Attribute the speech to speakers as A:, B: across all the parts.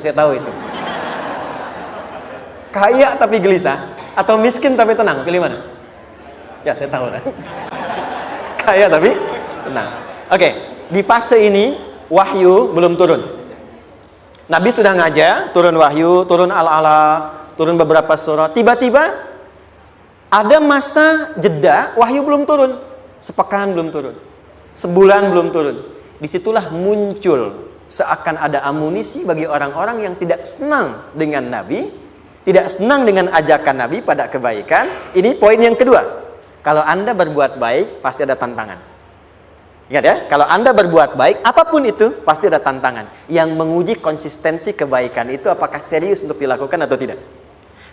A: saya tahu itu. Kaya tapi gelisah, atau miskin tapi tenang, pilih mana? Ya, saya tahu kan. Kaya tapi tenang. Oke, di fase ini wahyu belum turun. Nabi sudah ngajar, turun wahyu, turun al-ala, turun beberapa surah. Tiba-tiba ada masa jeda, wahyu belum turun. Sepekan belum turun. Sebulan belum turun. Disitulah muncul seakan ada amunisi bagi orang-orang yang tidak senang dengan Nabi, tidak senang dengan ajakan Nabi pada kebaikan. Ini poin yang kedua. Kalau Anda berbuat baik, pasti ada tantangan. Ingat ya, kalau Anda berbuat baik, apapun itu, pasti ada tantangan. Yang menguji konsistensi kebaikan itu apakah serius untuk dilakukan atau tidak.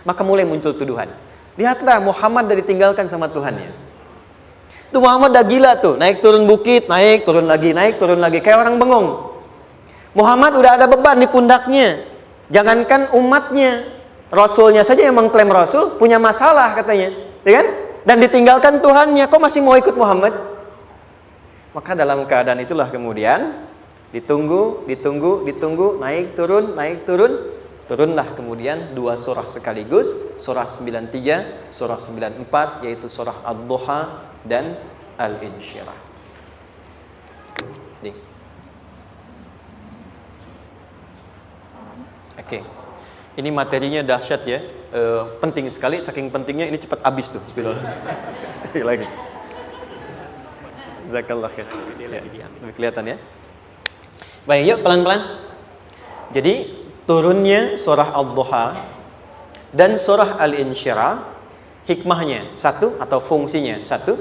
A: Maka mulai muncul tuduhan. Lihatlah, Muhammad udah ditinggalkan sama Tuhannya. Tuh Muhammad udah gila tuh, naik turun bukit, naik turun lagi, kayak orang bengong. Muhammad udah ada beban di pundaknya. Jangankan umatnya, Rasulnya saja yang mengklaim Rasul punya masalah katanya, ya kan? Dan ditinggalkan Tuhannya, kok masih mau ikut Muhammad? Maka dalam keadaan itulah kemudian ditunggu, naik turun, turunlah kemudian dua surah sekaligus, surah 93, surah 94, yaitu surah Ad-Duha dan Al-Insyirah. Oke. Ini materinya dahsyat ya, penting sekali, saking pentingnya ini cepat habis tuh. Sekali lagi. Jazakallah khair. Lebih kelihatan ya. Baik, yuk pelan-pelan. Jadi turunnya surah Ad-Duha dan surah Al-Insyirah, hikmahnya satu atau fungsinya satu,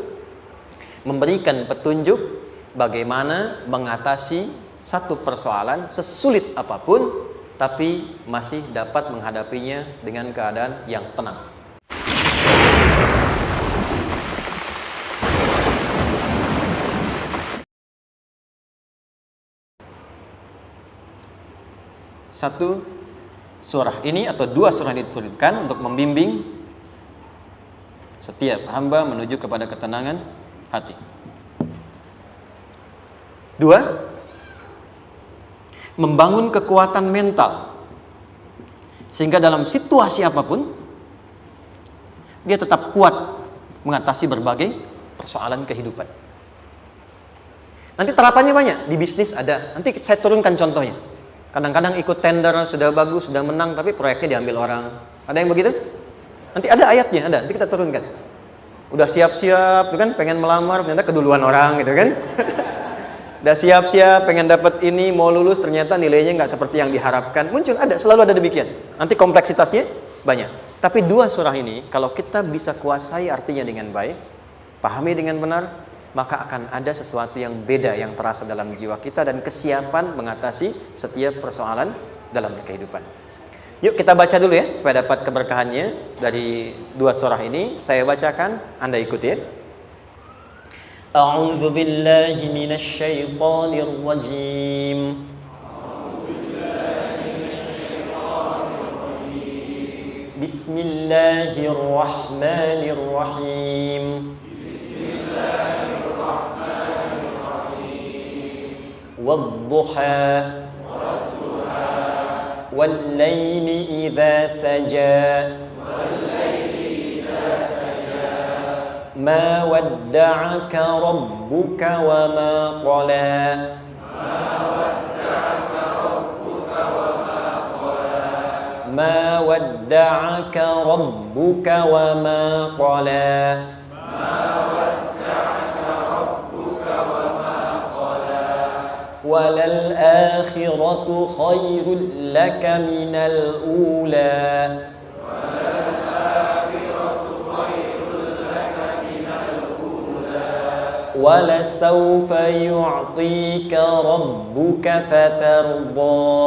A: memberikan petunjuk bagaimana mengatasi satu persoalan sesulit apapun, tapi masih dapat menghadapinya dengan keadaan yang tenang. Satu surah ini atau dua surah ini diturunkan untuk membimbing setiap hamba menuju kepada ketenangan hati. Dua, membangun kekuatan mental sehingga dalam situasi apapun dia tetap kuat mengatasi berbagai persoalan kehidupan. Nanti terapannya banyak, di bisnis ada. Nanti saya turunkan contohnya. Kadang-kadang ikut tender, sudah bagus, sudah menang, tapi proyeknya diambil orang. Ada yang begitu? Nanti ada ayatnya, ada. Nanti kita turunkan. Udah siap-siap, kan? Pengen melamar, ternyata keduluan orang, gitu kan? Udah siap-siap, pengen dapat ini, mau lulus, ternyata nilainya nggak seperti yang diharapkan. Muncul, ada, selalu ada demikian. Nanti kompleksitasnya banyak. Tapi dua surah ini, kalau kita bisa kuasai artinya dengan baik, pahami dengan benar, maka akan ada sesuatu yang beda yang terasa dalam jiwa kita dan kesiapan mengatasi setiap persoalan dalam kehidupan. Yuk kita baca dulu ya, supaya dapat keberkahannya dari dua surah ini. Saya bacakan, Anda ikuti ya. A'udzu billahi minasy syaithanir rajim. Bismillahirrahmanirrahim. Wadduha Wallayli idza saja Ma wadda'aka rabbuka wa ma qala Ma wadda'aka rabbuka wa ma qala وَلَلْآخِرَةُ خَيْرٌ لَكَ مِنَ الْأُولَى وَلَسَوْفَ يُعْطِيكَ رَبُّكَ فَتَرْضَى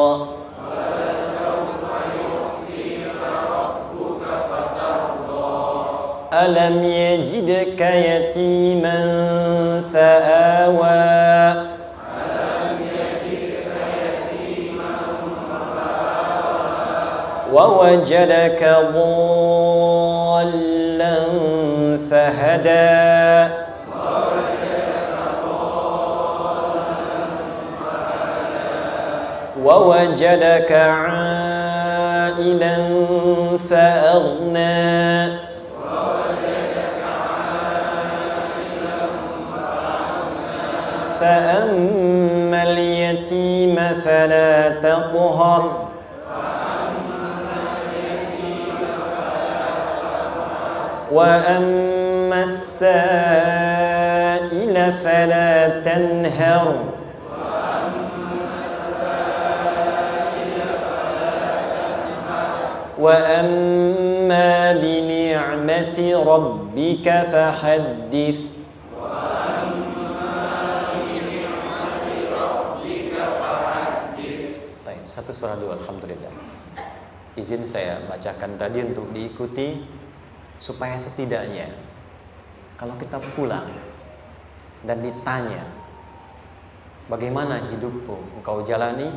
A: أَلَمْ يَجِدْكَ يَتِيمًا فَآوَى وَوَجَدَكَ ضَالًّا فَهَدَى ووجدك عائلا فأغنى فأما اليتيم فلا تقهر وأما السائل فلا تنهر وأما بنعمة ربك فحدث. Satu surah dulu, alhamdulillah. Izin saya bacakan tadi untuk diikuti supaya setidaknya kalau kita pulang dan ditanya bagaimana hidupmu engkau jalani,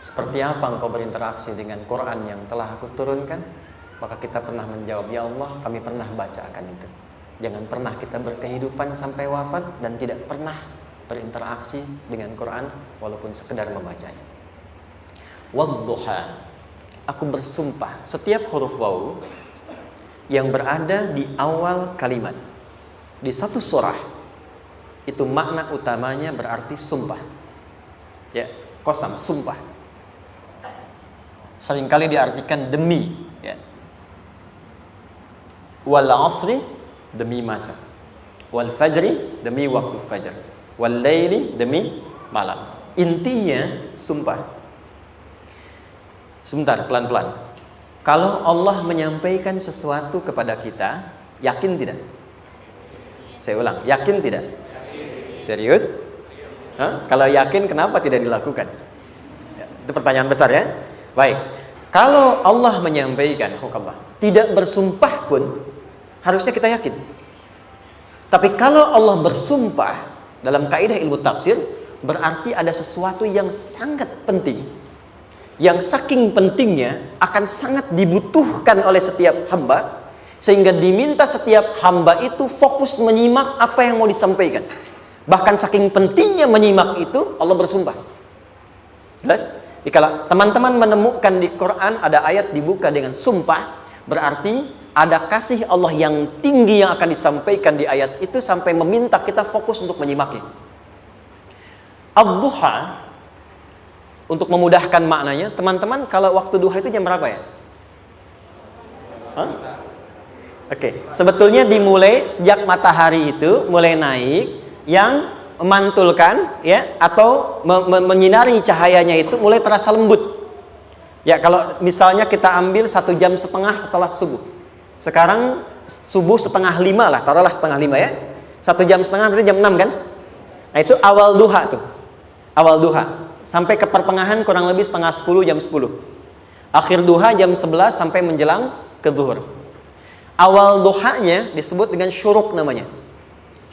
A: seperti apa engkau berinteraksi dengan Quran yang telah aku turunkan, maka kita pernah menjawab, ya Allah, kami pernah bacakan itu. Jangan pernah kita berkehidupan sampai wafat dan tidak pernah berinteraksi dengan Quran walaupun sekedar membacanya. Wadduha, aku bersumpah. Setiap huruf waw yang berada di awal kalimat di satu surah itu makna utamanya berarti sumpah. Ya, qasam, sumpah. Seringkali diartikan demi, ya. Wal asri, demi masa. Wal fajri, demi waktu fajar. Wal laili, demi malam. Intinya sumpah. Sebentar, pelan-pelan. Kalau Allah menyampaikan sesuatu kepada kita, yakin tidak? Saya ulang, yakin tidak? Serius? Hah? Kalau yakin, kenapa tidak dilakukan? Ya, itu pertanyaan besar, ya. Baik. Kalau Allah menyampaikan, tidak bersumpah pun harusnya kita yakin. Tapi kalau Allah bersumpah dalam kaidah ilmu tafsir, berarti ada sesuatu yang sangat penting, yang saking pentingnya akan sangat dibutuhkan oleh setiap hamba, sehingga diminta setiap hamba itu fokus menyimak apa yang mau disampaikan. Bahkan saking pentingnya menyimak itu, Allah bersumpah. Jelas? Jadi kalau teman-teman menemukan di Quran ada ayat dibuka dengan sumpah, berarti ada kasih Allah yang tinggi yang akan disampaikan di ayat itu sampai meminta kita fokus untuk menyimaknya. Ad-duha, untuk memudahkan maknanya, teman-teman, kalau waktu duha itu jam berapa ya? Oke, sebetulnya dimulai sejak matahari itu mulai naik, yang memantulkan, ya, atau menyinari cahayanya itu mulai terasa lembut. Ya, kalau misalnya kita ambil 1,5 jam setelah subuh. Sekarang subuh 4:30 lah, taruhlah 4:30 ya. 1,5 jam berarti jam 6 kan? Nah, itu awal duha tuh. Awal duha. Sampai ke pertengahan kurang lebih 9:30, jam 10. Akhir duha jam 11 sampai menjelang ke zuhur. Awal duhanya disebut dengan syuruk namanya.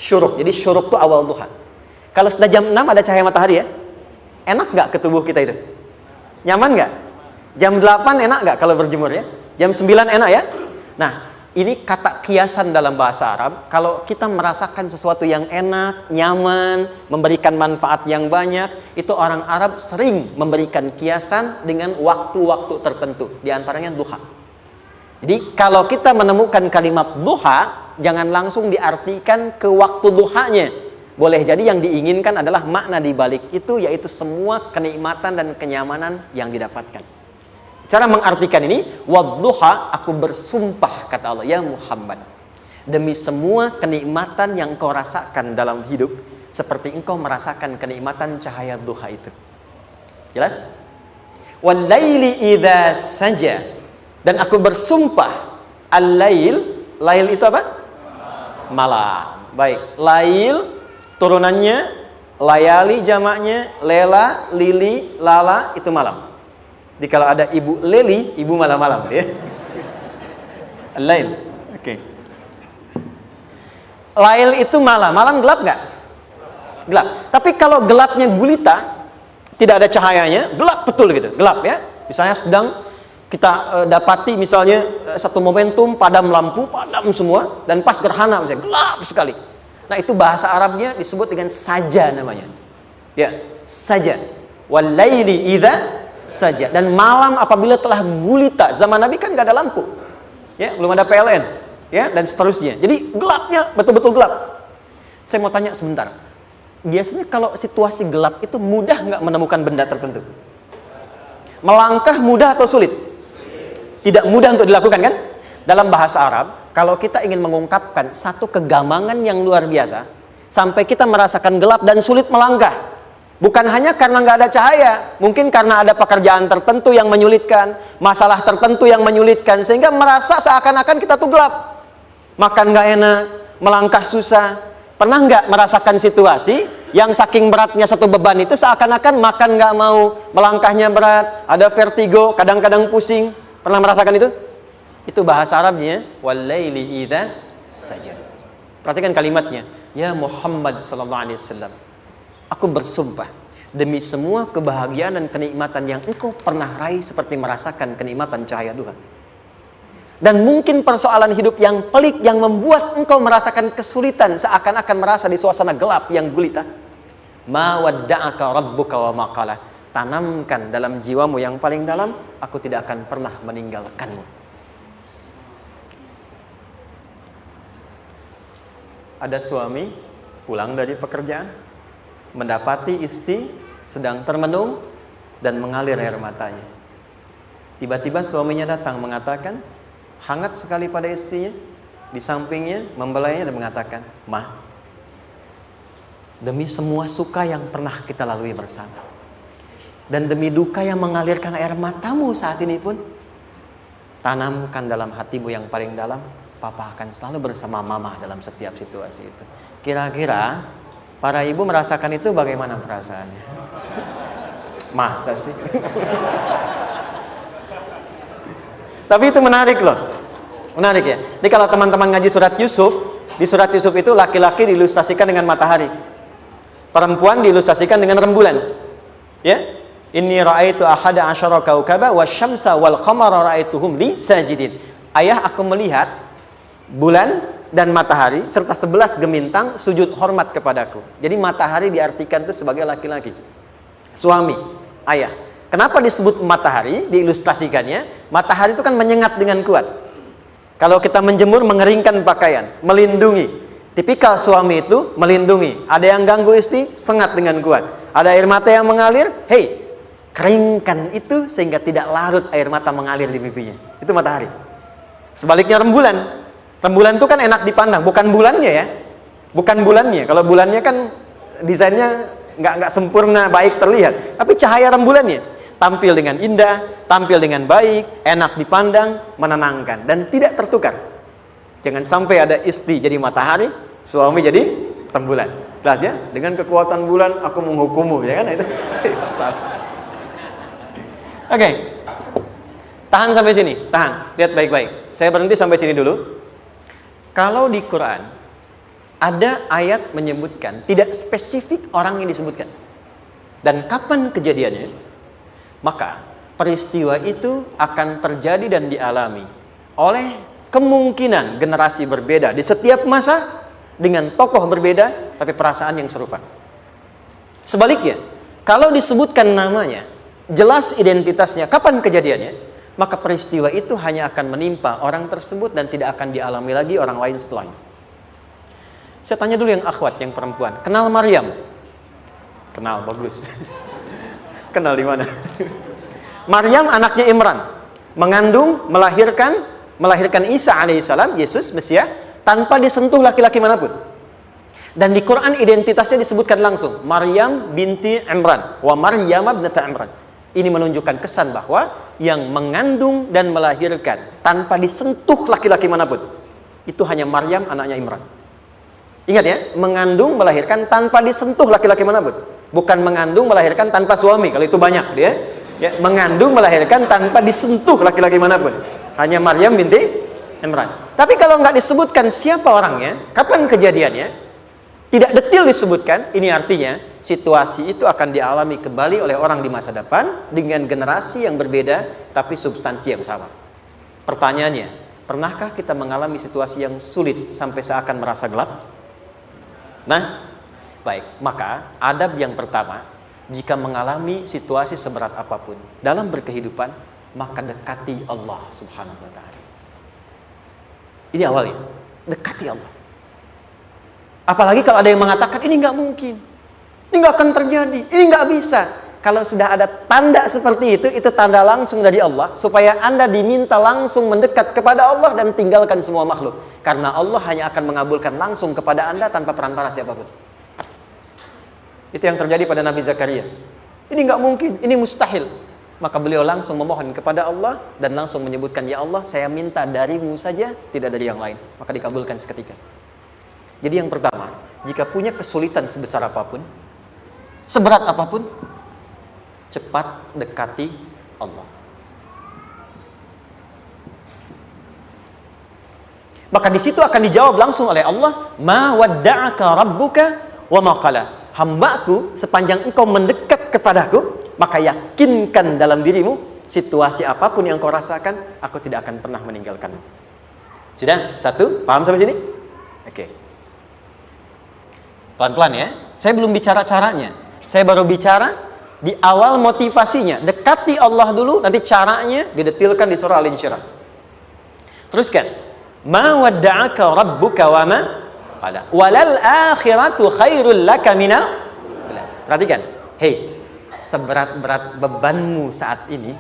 A: Syuruk. Jadi syuruk itu awal duha. Kalau sudah jam 6 ada cahaya matahari ya, enak nggak ke tubuh kita itu? Nyaman nggak? Jam 8 enak nggak kalau berjemur ya? Jam 9 enak ya? Nah, ini kata kiasan dalam bahasa Arab. Kalau kita merasakan sesuatu yang enak, nyaman, memberikan manfaat yang banyak, itu orang Arab sering memberikan kiasan dengan waktu-waktu tertentu, di antaranya duha. Jadi kalau kita menemukan kalimat duha, jangan langsung diartikan ke waktu duhanya. Boleh jadi yang diinginkan adalah makna di balik itu, yaitu semua kenikmatan dan kenyamanan yang didapatkan. Cara mengartikan ini, wadduha, aku bersumpah, kata Allah, ya Muhammad, demi semua kenikmatan yang kau rasakan dalam hidup, seperti engkau merasakan kenikmatan cahaya duha itu. Jelas? Wal laili idza saja, dan aku bersumpah, al-lail, lail itu apa? Malam. Baik, lail turunannya, layali jamaknya, lela, lili, lala, itu malam. Jadi kalau ada ibu leli, ibu malam-malam ya. Lail. Oke. Lail itu malam. Malam gelap nggak? Gelap. Tapi kalau gelapnya gulita, tidak ada cahayanya, gelap betul gitu. Gelap ya. Misalnya sedang kita dapati misalnya satu momentum padam lampu, padam semua, dan pas gerhana misalnya gelap sekali. Nah, itu bahasa Arabnya disebut dengan saja namanya. Ya, saja. Wal-laili idza saja, dan malam apabila telah gulita. Zaman Nabi kan nggak ada lampu, ya, belum ada PLN, ya, dan seterusnya. Jadi gelapnya betul-betul gelap. Saya mau tanya sebentar, biasanya kalau situasi gelap itu mudah nggak menemukan benda tertentu? Melangkah mudah atau sulit? Tidak mudah untuk dilakukan, kan? Dalam bahasa Arab, kalau kita ingin mengungkapkan satu kegamangan yang luar biasa, sampai kita merasakan gelap dan sulit melangkah, bukan hanya karena nggak ada cahaya, mungkin karena ada pekerjaan tertentu yang menyulitkan, masalah tertentu yang menyulitkan, sehingga merasa seakan-akan kita tuh gelap. Makan nggak enak, melangkah susah. Pernah nggak merasakan situasi yang saking beratnya satu beban itu seakan-akan makan nggak mau, melangkahnya berat, ada vertigo, kadang-kadang pusing. Pernah merasakan itu? Itu bahasa Arabnya, wal-laili idza saja. Perhatikan kalimatnya, ya Muhammad sallallahu alaihi wasallam, aku bersumpah demi semua kebahagiaan dan kenikmatan yang engkau pernah raih seperti merasakan kenikmatan cahaya Tuhan. Dan mungkin persoalan hidup yang pelik yang membuat engkau merasakan kesulitan, seakan-akan merasa di suasana gelap yang gulita. Ma wadda'aka rabbuka wa ma qala. Tanamkan dalam jiwamu yang paling dalam, aku tidak akan pernah meninggalkanmu. Ada suami pulang dari pekerjaan, mendapati istri sedang termenung dan mengalir air matanya. Tiba-tiba suaminya datang mengatakan, hangat sekali pada istrinya, di sampingnya, membelainya dan mengatakan, "Ma, demi semua suka yang pernah kita lalui bersama, dan demi duka yang mengalirkan air matamu saat ini pun, tanamkan dalam hatimu yang paling dalam, Papa akan selalu bersama Mama dalam setiap situasi itu." Kira-kira para ibu merasakan itu bagaimana perasaannya? Masa sih? Tapi itu menarik loh. Menarik ya. Jadi kalau teman-teman ngaji surat Yusuf, di surat Yusuf itu laki-laki diilustrasikan dengan matahari, perempuan diilustrasikan dengan rembulan. Ya. Inni ra'aitu ahada asyara kaukaba wasyamsa wal qamara ra'aituhum li sajidin. Ayah, aku melihat bulan dan matahari serta 11 gemintang sujud hormat kepadaku. Jadi matahari diartikan itu sebagai laki-laki, suami, ayah. Kenapa disebut matahari? Diilustrasikannya, matahari itu kan menyengat dengan kuat. Kalau kita menjemur, mengeringkan pakaian, melindungi. Tipikal suami itu melindungi. Ada yang ganggu istri, sengat dengan kuat. Ada air mata yang mengalir, hei, keringkan itu sehingga tidak larut air mata mengalir di pipinya. Itu matahari. Sebaliknya rembulan. Rembulan itu kan enak dipandang, bukan bulannya ya. Bukan bulannya. Kalau bulannya kan desainnya nggak sempurna, baik terlihat. Tapi cahaya rembulannya tampil dengan indah, tampil dengan baik, enak dipandang, menenangkan, dan tidak tertukar. Jangan sampai ada istri jadi matahari, suami jadi rembulan. Jelas ya? Dengan kekuatan bulan aku menghukummu, ya kan? Itu salah. Oke. Tahan sampai sini, tahan. Lihat baik-baik. Saya berhenti sampai sini dulu. Kalau di Quran ada ayat menyebutkan, tidak spesifik orang yang disebutkan dan kapan kejadiannya, maka peristiwa itu akan terjadi dan dialami oleh kemungkinan generasi berbeda di setiap masa dengan tokoh berbeda tapi perasaan yang serupa. Sebaliknya, kalau disebutkan namanya, jelas identitasnya, kapan kejadiannya, maka peristiwa itu hanya akan menimpa orang tersebut dan tidak akan dialami lagi orang lain setelahnya. Saya tanya dulu yang akhwat, yang perempuan, kenal Maryam? Kenal, bagus. Kenal di mana? Maryam anaknya Imran, mengandung, melahirkan Isa alaihissalam, Yesus Mesias, tanpa disentuh laki-laki manapun. Dan di Quran identitasnya disebutkan langsung, Maryam binti Imran, wa Maryam ibnata Imran. Ini menunjukkan kesan bahwa yang mengandung dan melahirkan tanpa disentuh laki-laki manapun, itu hanya Maryam anaknya Imran. Ingat ya, mengandung, melahirkan tanpa disentuh laki-laki manapun. Bukan mengandung, melahirkan tanpa suami, kalau itu banyak dia. Ya, mengandung, melahirkan tanpa disentuh laki-laki manapun. Hanya Maryam binti Imran. Tapi kalau nggak disebutkan siapa orangnya, kapan kejadiannya, tidak detail disebutkan, ini artinya situasi itu akan dialami kembali oleh orang di masa depan dengan generasi yang berbeda tapi substansi yang sama. Pertanyaannya, pernahkah kita mengalami situasi yang sulit sampai seakan merasa gelap? Nah, baik, maka adab yang pertama jika mengalami situasi seberat apapun dalam berkehidupan, maka dekati Allah Subhanahu wa Ta'ala. Ini awalnya, dekati Allah. Apalagi kalau ada yang mengatakan ini nggak mungkin, ini nggak akan terjadi, ini nggak bisa. Kalau sudah ada tanda seperti itu tanda langsung dari Allah, supaya Anda diminta langsung mendekat kepada Allah dan tinggalkan semua makhluk. Karena Allah hanya akan mengabulkan langsung kepada Anda tanpa perantara siapapun. Itu yang terjadi pada Nabi Zakaria. Ini nggak mungkin, ini mustahil. Maka beliau langsung memohon kepada Allah dan langsung menyebutkan, ya Allah, saya minta darimu saja, tidak dari yang lain. Maka dikabulkan seketika. Jadi yang pertama, jika punya kesulitan sebesar apapun, seberat apapun, cepat dekati Allah. Maka di situ akan dijawab langsung oleh Allah, ma wadda'aka rabbuka wa ma qala. Hambaku, sepanjang engkau mendekat kepadaku, maka yakinkan dalam dirimu, situasi apapun yang kau rasakan, aku tidak akan pernah meninggalkanmu. Sudah? Satu? Paham sampai sini? Oke. Pelan-pelan ya. Saya belum bicara caranya. Saya baru bicara di awal motivasinya. Dekati Allah dulu, nanti caranya didetilkan di surah Al-Insyirah. Teruskan. Ma wadda'aka rabbuka wa ma qala. Walal akhiratu khairul laka minal. Perhatikan. Hei, seberat-berat bebanmu saat ini,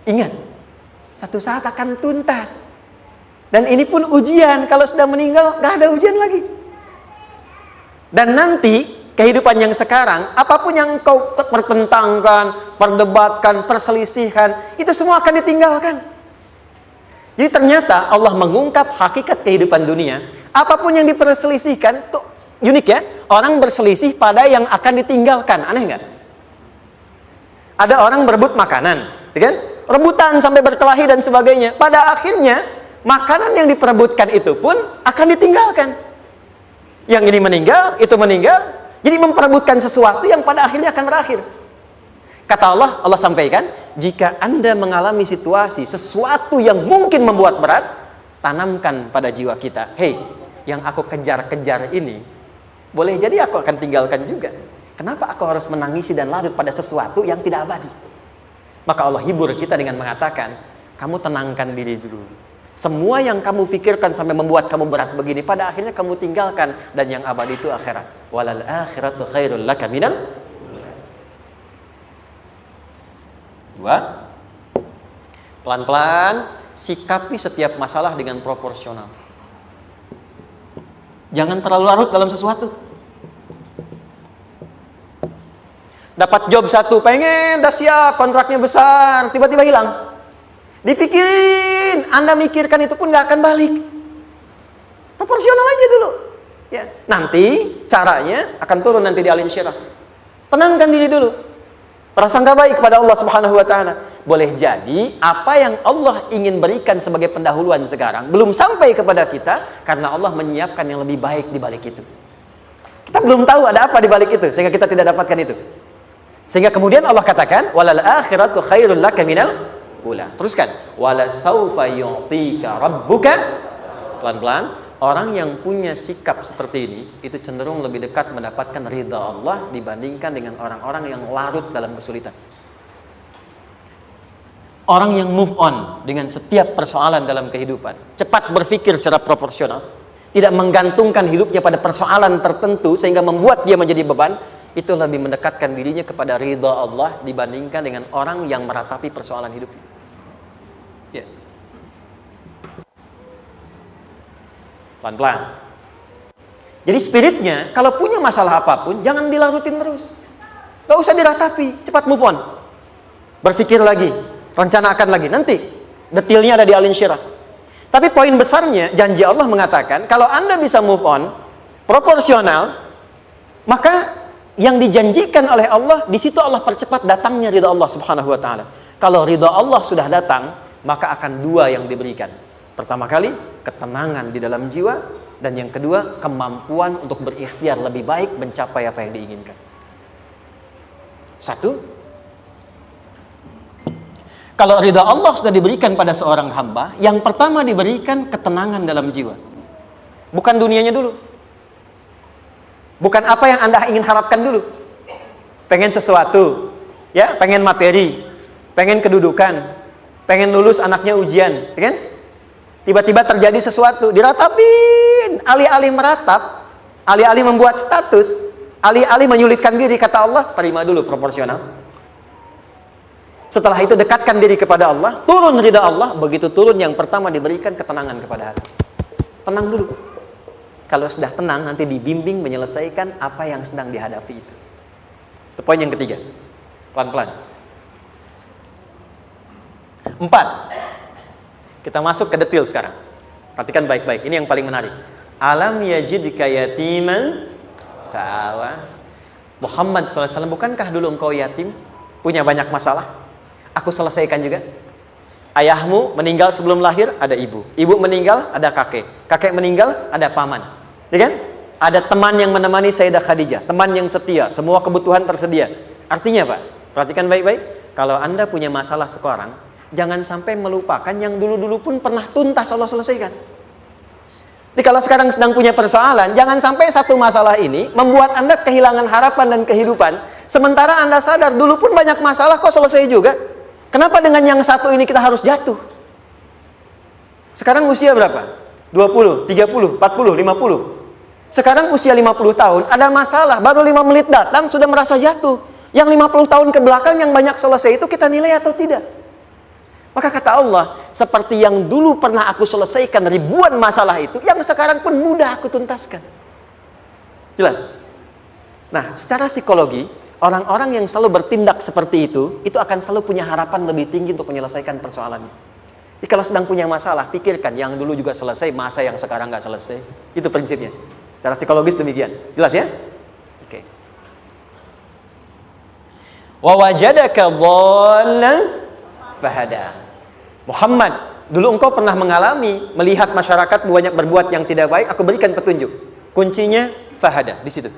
A: ingat, satu saat akan tuntas. Dan ini pun ujian. Kalau sudah meninggal, gak ada ujian lagi. Dan nanti kehidupan yang sekarang, apapun yang kau pertentangkan, perdebatkan, perselisihkan, itu semua akan ditinggalkan. Jadi ternyata Allah mengungkap hakikat kehidupan dunia. Apapun yang diperselisihkan, tuh unik ya. Orang berselisih pada yang akan ditinggalkan. Aneh nggak? Ada orang berebut makanan, kan? Rebutan sampai berkelahi dan sebagainya. Pada akhirnya, makanan yang diperebutkan itu pun akan ditinggalkan. Yang ini meninggal, itu meninggal. Jadi memperebutkan sesuatu yang pada akhirnya akan berakhir. Kata Allah, Allah sampaikan, jika Anda mengalami situasi, sesuatu yang mungkin membuat berat, tanamkan pada jiwa kita, hei, yang aku kejar-kejar ini, boleh jadi aku akan tinggalkan juga. Kenapa aku harus menangisi dan larut pada sesuatu yang tidak abadi? Maka Allah hibur kita dengan mengatakan, kamu tenangkan diri dulu. Semua yang kamu pikirkan sampai membuat kamu berat begini, pada akhirnya kamu tinggalkan. Dan yang abadi itu akhirat. Walal akhiratu khairul laka minal. Dua, pelan-pelan sikapi setiap masalah dengan proporsional. Jangan terlalu larut dalam sesuatu. Dapat job satu, pengen, udah siap, kontraknya besar, tiba-tiba hilang. Dipikirin, Anda mikirkan itu pun gak akan balik. Proporsional aja dulu. Ya, nanti caranya akan turun nanti di Al-Insyirah. Tenangkan diri dulu. Prasangka baik kepada Allah Subhanahu wa Ta'ala. Boleh jadi apa yang Allah ingin berikan sebagai pendahuluan sekarang belum sampai kepada kita karena Allah menyiapkan yang lebih baik di balik itu. Kita belum tahu ada apa di balik itu sehingga kita tidak dapatkan itu. Sehingga kemudian Allah katakan walal akhiratu khairul laka minal ula. Teruskan. Wala saufa yu'tika rabbuka. Pelan-pelan. Orang yang punya sikap seperti ini itu cenderung lebih dekat mendapatkan ridha Allah dibandingkan dengan orang-orang yang larut dalam kesulitan. Orang yang move on dengan setiap persoalan dalam kehidupan, cepat berpikir secara proporsional, tidak menggantungkan hidupnya pada persoalan tertentu sehingga membuat dia menjadi beban, itu lebih mendekatkan dirinya kepada ridha Allah dibandingkan dengan orang yang meratapi persoalan hidupnya. Ya. Pelan-pelan. Jadi spiritnya, kalau punya masalah apapun, jangan dilarutin terus. Gak usah diratapi, cepat move on. Berpikir lagi, rencanakan lagi. Nanti, detailnya ada di Al-Insyirah. Tapi poin besarnya, janji Allah mengatakan, kalau Anda bisa move on, proporsional, maka yang dijanjikan oleh Allah, di situ Allah percepat datangnya ridha Allah Subhanahu wa Ta'ala. Kalau ridha Allah sudah datang, maka akan dua yang diberikan. Pertama kali, ketenangan di dalam jiwa, dan yang kedua, kemampuan untuk berikhtiar lebih baik mencapai apa yang diinginkan. Satu, kalau ridha Allah sudah diberikan pada seorang hamba, yang pertama diberikan ketenangan dalam jiwa. Bukan dunianya dulu. Bukan apa yang Anda ingin harapkan dulu. pengen sesuatu, ya, pengen materi, pengen kedudukan, pengen lulus anaknya ujian, ya kan? Tiba-tiba terjadi sesuatu, diratapin, alih-alih meratap, alih-alih membuat status, alih-alih menyulitkan diri, kata Allah, terima dulu proporsional. Setelah itu dekatkan diri kepada Allah, turun ridha Allah. Begitu turun, yang pertama diberikan ketenangan kepada hati. Tenang dulu. Kalau sudah tenang, nanti dibimbing menyelesaikan apa yang sedang dihadapi itu. Itu poin yang ketiga. Pelan-pelan. 4. Kita masuk ke detail sekarang. Perhatikan baik-baik. Ini yang paling menarik. Alam yajidka yatiman fa'awa. Muhammad SAW, bukankah dulu engkau yatim? Punya banyak masalah? Aku selesaikan juga. Ayahmu meninggal sebelum lahir, ada ibu. Ibu meninggal, ada kakek. Kakek meninggal, ada paman. Ya kan? Ada teman yang menemani Sayyidah Khadijah, teman yang setia, semua kebutuhan tersedia. Artinya Pak, perhatikan baik-baik. Kalau Anda punya masalah sekarang, jangan sampai melupakan yang dulu-dulu pun pernah tuntas Allah selesaikan. Jadi kalau sekarang sedang punya persoalan, jangan sampai satu masalah ini membuat Anda kehilangan harapan dan kehidupan. Sementara Anda sadar, dulu pun banyak masalah kok selesai juga. Kenapa dengan yang satu ini kita harus jatuh? Sekarang usia berapa? 20, 30, 40, 50. Sekarang usia 50 tahun, ada masalah, baru 5 menit datang sudah merasa jatuh. Yang 50 tahun ke belakang yang banyak selesai itu kita nilai atau tidak? Maka kata Allah, seperti yang dulu pernah aku selesaikan ribuan masalah itu, yang sekarang pun mudah aku tuntaskan. Jelas? Nah, secara psikologi, orang-orang yang selalu bertindak seperti itu akan selalu punya harapan lebih tinggi untuk menyelesaikan persoalannya. Jadi kalau sedang punya masalah, pikirkan yang dulu juga selesai, masa yang sekarang nggak selesai. Itu prinsipnya. Secara psikologis demikian. Jelas ya? Oke. Wa wajadaka dhallan fahada. Muhammad, dulu engkau pernah mengalami melihat masyarakat banyak berbuat yang tidak baik, aku berikan petunjuk. Kuncinya fahada di situ.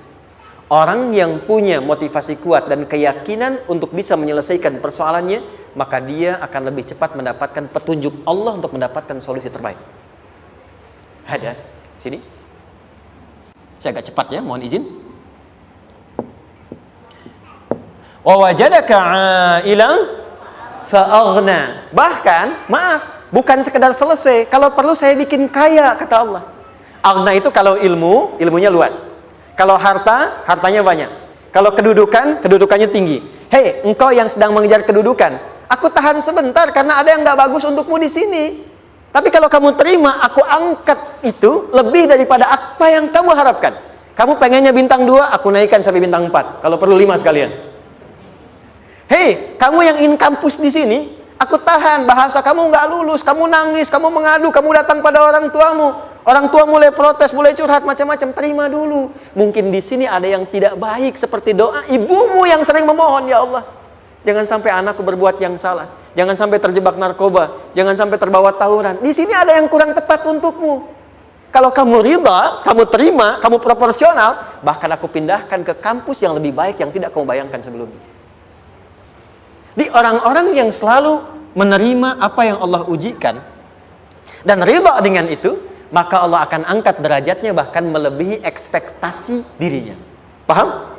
A: Orang yang punya motivasi kuat dan keyakinan untuk bisa menyelesaikan persoalannya, maka dia akan lebih cepat mendapatkan petunjuk Allah untuk mendapatkan solusi terbaik. Ada sini. Saya agak cepat ya, mohon izin. Wa wajadaka 'ailan fa'aghna. Bahkan, maaf, bukan sekedar selesai, kalau perlu saya bikin kaya, kata Allah. Aghna itu kalau ilmunya luas. Kalau harta, hartanya banyak. Kalau kedudukan, kedudukannya tinggi. Hei, engkau yang sedang mengejar kedudukan, aku tahan sebentar karena ada yang nggak bagus untukmu di sini. Tapi kalau kamu terima, aku angkat itu lebih daripada apa yang kamu harapkan. Kamu pengennya bintang 2, aku naikkan sampai bintang 4. Kalau perlu 5 sekalian. Hei, kamu yang in kampus di sini, aku tahan. Bahasa kamu nggak lulus, kamu nangis, kamu mengadu, kamu datang pada orang tuamu. Orang tua mulai protes, mulai curhat macam-macam. Terima dulu. Mungkin di sini ada yang tidak baik seperti doa ibumu yang sering memohon, ya Allah, jangan sampai anakku berbuat yang salah. Jangan sampai terjebak narkoba. Jangan sampai terbawa tawuran. Di sini ada yang kurang tepat untukmu. Kalau kamu ridha, kamu terima, kamu proporsional, bahkan aku pindahkan ke kampus yang lebih baik yang tidak kamu bayangkan sebelumnya. Di orang-orang yang selalu menerima apa yang Allah ujikan dan ridha dengan itu, maka Allah akan angkat derajatnya bahkan melebihi ekspektasi dirinya. Paham?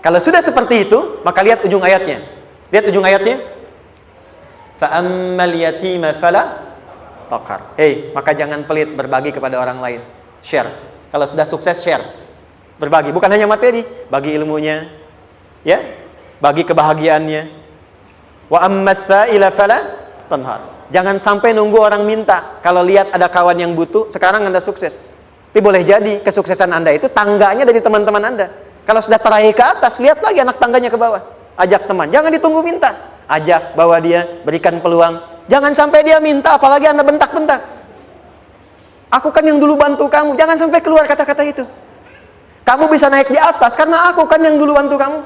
A: Kalau sudah seperti itu, maka lihat ujung ayatnya. Lihat ujung ayatnya. Fa'ammal yatima fala taqhar. Hei, maka jangan pelit berbagi kepada orang lain. Share. Kalau sudah sukses, share. Berbagi, bukan hanya materi, bagi ilmunya, ya, bagi kebahagiaannya. Wa ammas sa'ila fala tanhar. Jangan sampai nunggu orang minta. Kalau lihat ada kawan yang butuh, sekarang Anda sukses. Tapi boleh jadi kesuksesan Anda itu tangganya dari teman-teman Anda. Kalau sudah teraih ke atas, lihat lagi anak tangganya ke bawah. Ajak teman, jangan ditunggu minta. Ajak, bawa dia, berikan peluang. Jangan sampai dia minta, apalagi Anda bentak-bentak. Aku kan yang dulu bantu kamu. Jangan sampai keluar kata-kata itu. Kamu bisa naik di atas karena aku kan yang dulu bantu kamu.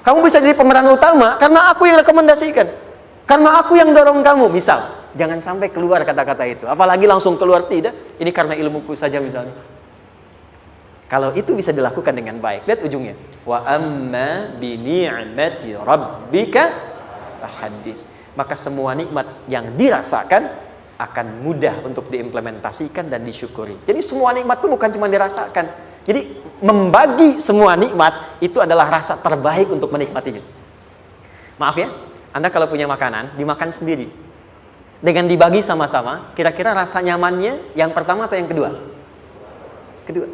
A: Kamu bisa jadi pemeran utama karena aku yang rekomendasikan. Karena aku yang dorong kamu, misal. Jangan sampai keluar kata-kata itu. Apalagi langsung keluar, tidak. Ini karena ilmuku saja misalnya. Kalau itu bisa dilakukan dengan baik. Lihat ujungnya. Wa amma bi ni'mati rabbika fahaddits. Maka semua nikmat yang dirasakan akan mudah untuk diimplementasikan dan disyukuri. Jadi semua nikmat itu bukan cuma dirasakan. Jadi membagi semua nikmat itu adalah rasa terbaik untuk menikmatinya. Maaf ya, Anda kalau punya makanan, dimakan sendiri. Dengan dibagi sama-sama, kira-kira rasa nyamannya yang pertama atau yang kedua? Kedua.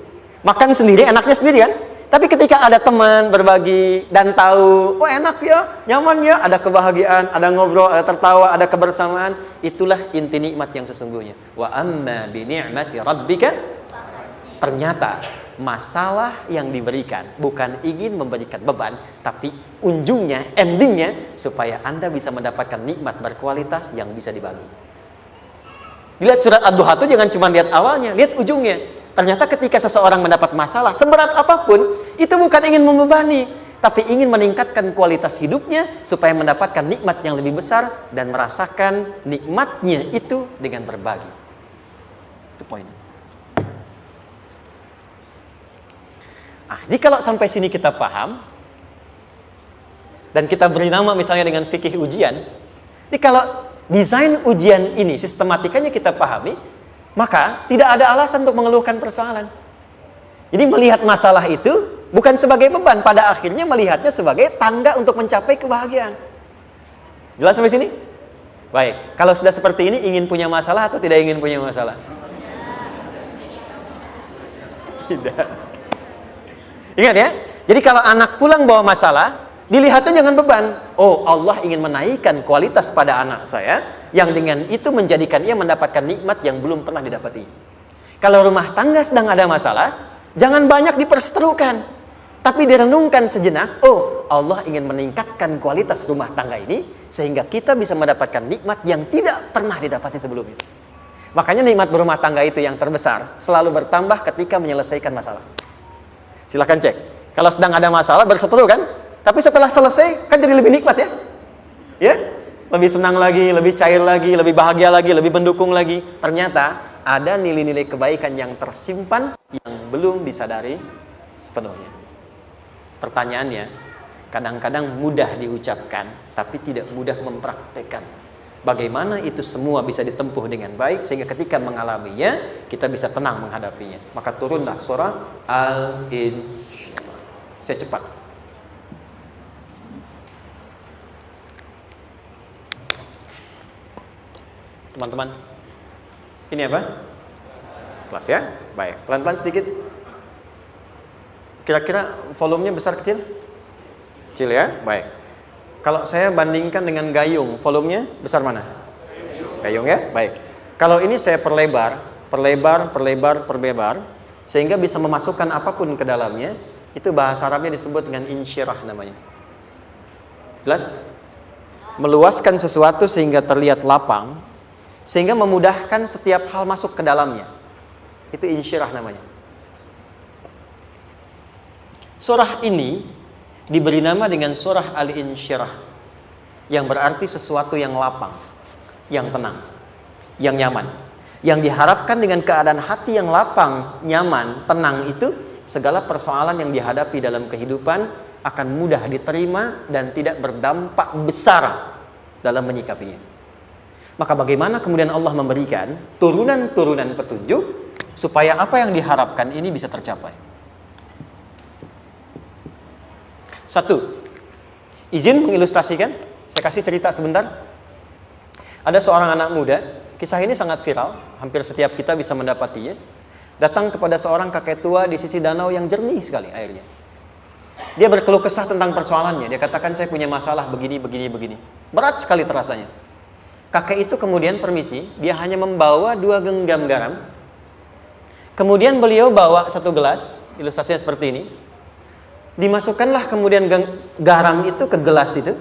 A: Makan sendiri, enaknya sendiri kan? Tapi ketika ada teman berbagi dan tahu, oh enak ya, nyaman ya, ada kebahagiaan, ada ngobrol, ada tertawa, ada kebersamaan, itulah inti nikmat yang sesungguhnya. Wa amma bi ni'mati rabbika, ternyata masalah yang diberikan bukan ingin memberikan beban, tapi ujungnya, endingnya supaya Anda bisa mendapatkan nikmat berkualitas yang bisa dibagi. Lihat surat Ad-Duha itu jangan cuma lihat awalnya, lihat ujungnya. Ternyata ketika seseorang mendapat masalah seberat apapun, itu bukan ingin membebani, tapi ingin meningkatkan kualitas hidupnya supaya mendapatkan nikmat yang lebih besar dan merasakan nikmatnya itu dengan berbagi. Itu poinnya. Jadi kalau sampai sini kita paham dan kita beri nama misalnya dengan fikih ujian, jadi kalau desain ujian ini sistematikanya kita pahami, maka tidak ada alasan untuk mengeluhkan persoalan. Jadi melihat masalah itu bukan sebagai beban, pada akhirnya melihatnya sebagai tangga untuk mencapai kebahagiaan. Jelas sampai sini? Baik, kalau sudah seperti ini ingin punya masalah atau tidak ingin punya masalah? Tidak. Ingat ya, jadi kalau anak pulang bawa masalah, dilihatnya jangan beban. Oh, Allah ingin menaikkan kualitas pada anak saya, yang dengan itu menjadikan ia mendapatkan nikmat yang belum pernah didapati. Kalau rumah tangga sedang ada masalah, jangan banyak diperseterukan, tapi direnungkan sejenak. Oh, Allah ingin meningkatkan kualitas rumah tangga ini, sehingga kita bisa mendapatkan nikmat yang tidak pernah didapati sebelumnya. Makanya nikmat berumah tangga itu yang terbesar, selalu bertambah ketika menyelesaikan masalah. Silahkan cek. Kalau sedang ada masalah berseteru kan, tapi setelah selesai kan jadi lebih nikmat ya. Ya, lebih senang lagi, lebih cair lagi, lebih bahagia lagi, lebih mendukung lagi. Ternyata ada nilai-nilai kebaikan yang tersimpan yang belum disadari sepenuhnya. Pertanyaannya, kadang-kadang mudah diucapkan, tapi tidak mudah mempraktekkan. Bagaimana itu semua bisa ditempuh dengan baik sehingga ketika mengalaminya kita bisa tenang menghadapinya. Maka turunlah surah Al-Insyirah. Saya cepat. Teman-teman, ini apa? Kelas ya? Baik, pelan-pelan sedikit. Kira-kira volumenya besar kecil? Kecil ya? Baik. Kalau saya bandingkan dengan gayung, volumenya besar mana? Gayung ya? Baik. Kalau ini saya perlebar, sehingga bisa memasukkan apapun ke dalamnya, itu bahasa Arabnya disebut dengan insyirah namanya. Jelas? Meluaskan sesuatu sehingga terlihat lapang, sehingga memudahkan setiap hal masuk ke dalamnya. Itu insyirah namanya. Surah ini diberi nama dengan surah Al-Insyirah, yang berarti sesuatu yang lapang, yang tenang, yang nyaman. Yang diharapkan dengan keadaan hati yang lapang, nyaman, tenang itu, segala persoalan yang dihadapi dalam kehidupan akan mudah diterima dan tidak berdampak besar dalam menyikapinya. Maka bagaimana kemudian Allah memberikan turunan-turunan petunjuk supaya apa yang diharapkan ini bisa tercapai? Satu, izin mengilustrasikan, saya kasih cerita sebentar. Ada seorang anak muda, kisah ini sangat viral, hampir setiap kita bisa mendapatinya. Datang kepada seorang kakek tua di sisi danau yang jernih sekali airnya. Dia berkeluh kesah tentang persoalannya, dia katakan saya punya masalah begini. Berat sekali terasanya. Kakek itu kemudian permisi, dia hanya membawa 2 genggam garam. Kemudian beliau bawa 1 gelas, ilustrasinya seperti ini. Dimasukkanlah kemudian garam itu ke gelas itu.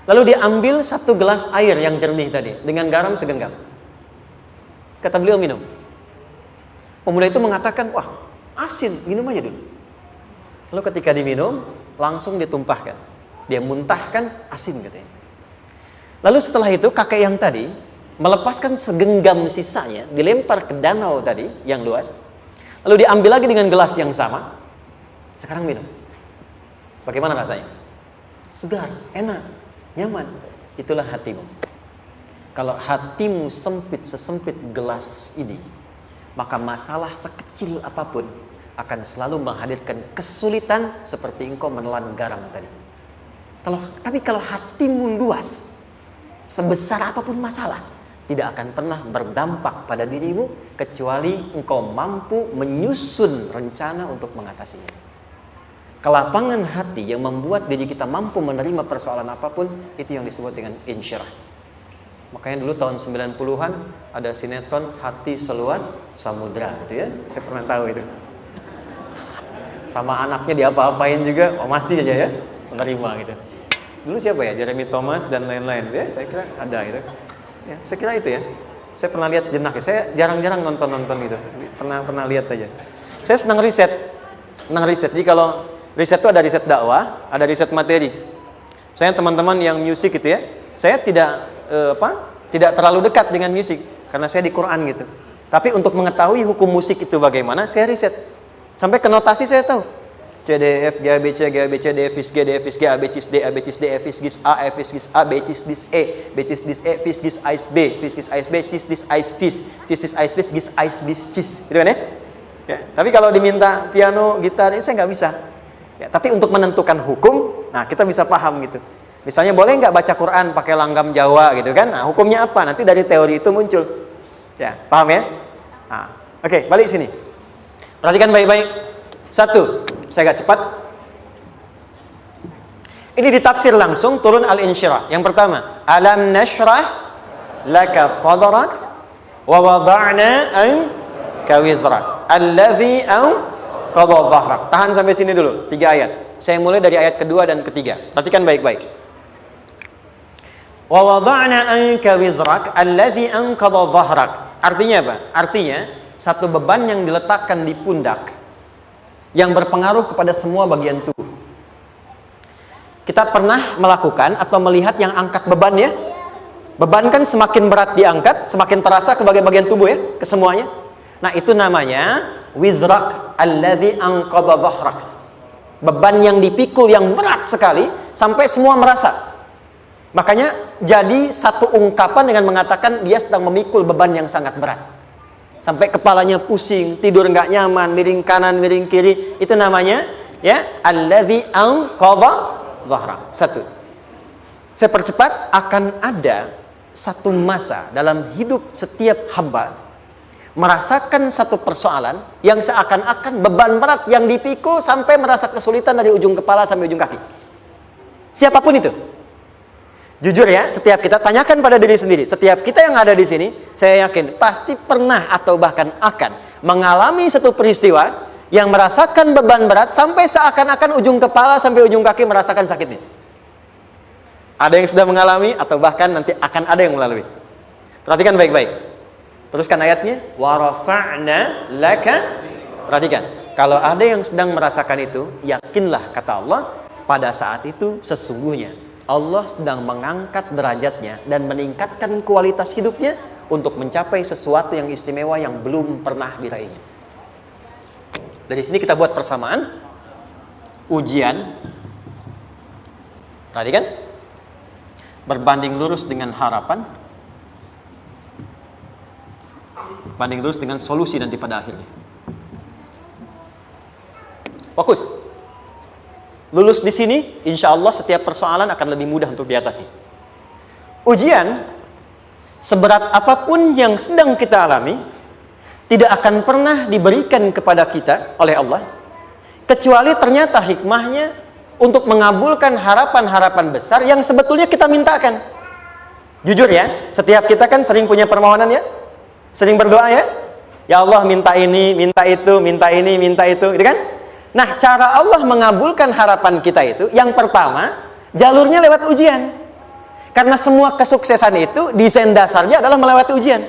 A: Lalu diambil 1 gelas air yang jernih tadi dengan garam segenggam. Kata beliau minum. Pemuda itu mengatakan, wah asin, minum aja dulu. Lalu ketika diminum, langsung ditumpahkan. Dia muntahkan asin katanya. Lalu setelah itu kakek yang tadi melepaskan segenggam sisanya, dilempar ke danau tadi yang luas. Lalu diambil lagi dengan gelas yang sama. Sekarang minum. Bagaimana rasanya? Segar, enak, nyaman. Itulah hatimu. Kalau hatimu sempit sesempit gelas ini, maka masalah sekecil apapun akan selalu menghadirkan kesulitan seperti engkau menelan garam tadi. Tapi kalau hatimu luas, sebesar apapun masalah, tidak akan pernah berdampak pada dirimu kecuali engkau mampu menyusun rencana untuk mengatasinya. Kelapangan hati yang membuat diri kita mampu menerima persoalan apapun, itu yang disebut dengan insyirah. Makanya dulu tahun 90-an ada sinetron Hati Seluas Samudra gitu ya. Saya pernah tahu itu. Sama anaknya diapa-apain juga, masih aja ya menerima gitu. Dulu siapa ya? Jeremy Thomas dan lain-lain ya. Saya kira ada itu. Ya, saya kira itu ya. Saya pernah lihat sejenak ya. Saya jarang-jarang nonton gitu. Pernah lihat aja. Saya senang riset. Jadi kalau riset itu ada riset dakwah, ada riset materi. Saya teman-teman yang musik gitu ya. Saya tidak terlalu dekat dengan musik karena saya di Quran gitu. Tapi untuk mengetahui hukum musik itu bagaimana, saya riset. Sampai ke notasi saya tahu. C, D, F, G, A, B, C, G, A, B, C, D, F, G, D, F, G, A, B, C, D, A, B, C, D, F, G, A, F, G, A, B, C, D, E, B, C, D, E, F, G, A, B, F, G, A, B, C, D, A, F, G, A, B, G, A, B, C, gitu kan ya? Ya, tapi kalau diminta piano, gitar, ini saya nggak bisa. Ya, tapi untuk menentukan hukum, nah kita bisa paham gitu. Misalnya boleh nggak baca Quran pakai langgam Jawa gitu kan? Nah hukumnya apa? Nanti dari teori itu muncul. Ya, paham ya? Nah, oke, balik sini. Perhatikan baik-baik. Satu, saya agak cepat. Ini ditafsir langsung turun al-insyirah. Yang pertama, alam nashrah laka sadrak wa wada'na anka wizrak allazi anqadha dhahrak. Tahan sampai sini dulu, 3 ayat. Saya mulai dari ayat kedua dan ketiga. Perhatikan baik-baik. Wa wada'na anka wizrak allazi anqadha dhahrak. Artinya apa? Artinya satu beban yang diletakkan di pundak yang berpengaruh kepada semua bagian tubuh. Kita pernah melakukan atau melihat yang angkat beban ya? Beban kan semakin berat diangkat, semakin terasa ke bagian-bagian tubuh ya, ke semuanya. Nah, itu namanya wizrak alladzi anqadha dhahrak. Beban yang dipikul yang berat sekali sampai semua merasa. Makanya jadi satu ungkapan dengan mengatakan dia sedang memikul beban yang sangat berat. Sampai kepalanya pusing, tidur nggak nyaman, miring kanan, miring kiri. Itu namanya ya alladzi anqadha dhahrak. Satu. Saya percepat, akan ada satu masa dalam hidup setiap hamba merasakan satu persoalan yang seakan-akan beban berat yang dipikul sampai merasa kesulitan dari ujung kepala sampai ujung kaki. Siapapun itu. Jujur ya, setiap kita tanyakan pada diri sendiri. Setiap kita yang ada di sini, saya yakin pasti pernah atau bahkan akan mengalami satu peristiwa yang merasakan beban berat sampai seakan-akan ujung kepala sampai ujung kaki merasakan sakitnya. Ada yang sudah mengalami atau bahkan nanti akan ada yang melalui. Perhatikan baik-baik. Teruskan ayatnya. Wa rafa'na laka. Perhatikan. Kalau ada yang sedang merasakan itu, yakinlah kata Allah, pada saat itu sesungguhnya Allah sedang mengangkat derajatnya dan meningkatkan kualitas hidupnya untuk mencapai sesuatu yang istimewa yang belum pernah diraihnya. Dari sini kita buat persamaan. Ujian. Tadi kan? Berbanding lurus dengan harapan. Banding lurus dengan solusi nanti pada akhirnya. Fokus. Lulus di sini, insya Allah setiap persoalan akan lebih mudah untuk diatasi. Ujian, seberat apapun yang sedang kita alami, tidak akan pernah diberikan kepada kita oleh Allah, kecuali ternyata hikmahnya untuk mengabulkan harapan-harapan besar yang sebetulnya kita mintakan. Jujur ya, setiap kita kan sering punya permohonan ya, sering berdoa ya, ya Allah minta ini, minta itu, minta ini, minta itu, gitu kan? Nah, cara Allah mengabulkan harapan kita itu, yang pertama, jalurnya lewat ujian. Karena semua kesuksesan itu, desain dasarnya adalah melewati ujian.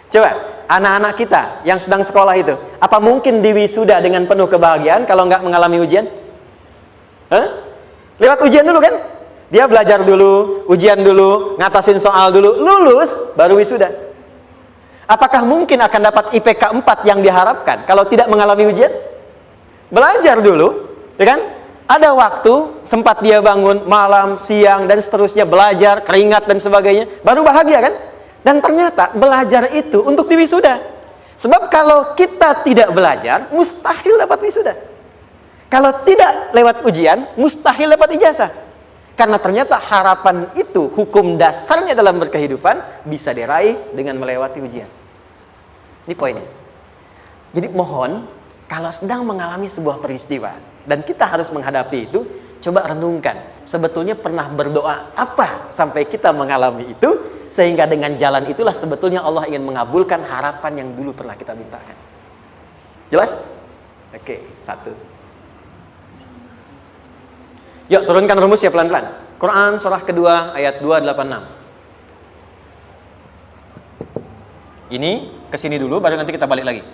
A: Coba, anak-anak kita yang sedang sekolah itu, apa mungkin diwisuda dengan penuh kebahagiaan kalau nggak mengalami ujian? Lewat ujian dulu kan? Dia belajar dulu, ujian dulu, ngatasin soal dulu, lulus, baru wisuda. Apakah mungkin akan dapat IPK 4 yang diharapkan kalau tidak mengalami ujian? Belajar dulu, ya kan? Ada waktu, sempat dia bangun malam, siang, dan seterusnya belajar, keringat dan sebagainya, baru bahagia kan? Dan ternyata belajar itu untuk diwisuda. Sebab kalau kita tidak belajar, mustahil dapat wisuda. Kalau tidak lewat ujian, mustahil dapat ijazah. Karena ternyata harapan itu, hukum dasarnya dalam berkehidupan, bisa diraih dengan melewati ujian. Ini poinnya. Jadi mohon, kalau sedang mengalami sebuah peristiwa, dan kita harus menghadapi itu, coba renungkan. Sebetulnya pernah berdoa apa sampai kita mengalami itu, sehingga dengan jalan itulah sebetulnya Allah ingin mengabulkan harapan yang dulu pernah kita mintakan. Jelas? Oke, satu. Yuk, turunkan rumus ya pelan-pelan. Quran surah kedua ayat 286. Ini kesini dulu, baru nanti kita balik lagi.